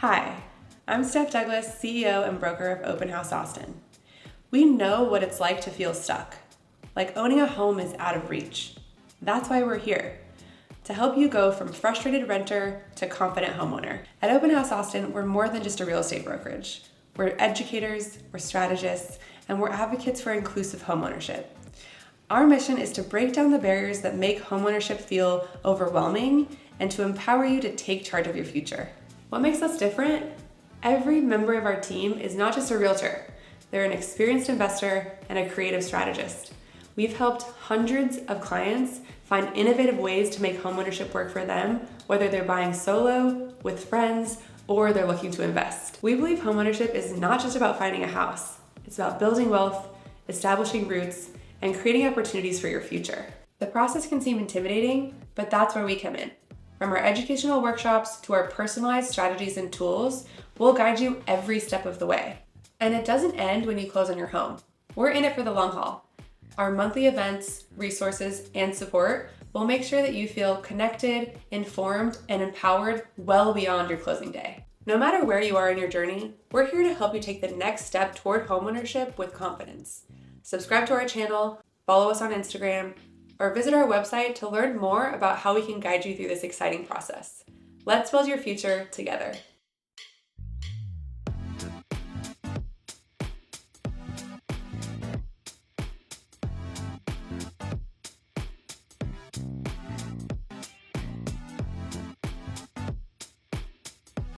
Hi, I'm Steph Douglas, CEO and broker of Open House Austin. We know what it's like to feel stuck, like owning a home is out of reach. That's why we're here, to help you go from frustrated renter to confident homeowner. At Open House Austin, we're more than just a real estate brokerage. We're educators, we're strategists, and we're advocates for inclusive homeownership. Our mission is to break down the barriers that make homeownership feel overwhelming and to empower you to take charge of your future. What makes us different? Every member of our team is not just a realtor. They're an experienced investor and a creative strategist. We've helped hundreds of clients find innovative ways to make homeownership work for them, whether they're buying solo, with friends, or they're looking to invest. We believe homeownership is not just about finding a house. It's about building wealth, establishing roots, and creating opportunities for your future. The process can seem intimidating, but that's where we come in. From our educational workshops to our personalized strategies and tools, we'll guide you every step of the way. And it doesn't end when you close on your home. We're in it for the long haul. Our monthly events, resources, and support will make sure that you feel connected, informed, and empowered well beyond your closing day. No matter where you are in your journey, we're here to help you take the next step toward homeownership with confidence. Subscribe to our channel, follow us on Instagram, or visit our website to learn more about how we can guide you through this exciting process. Let's build your future together.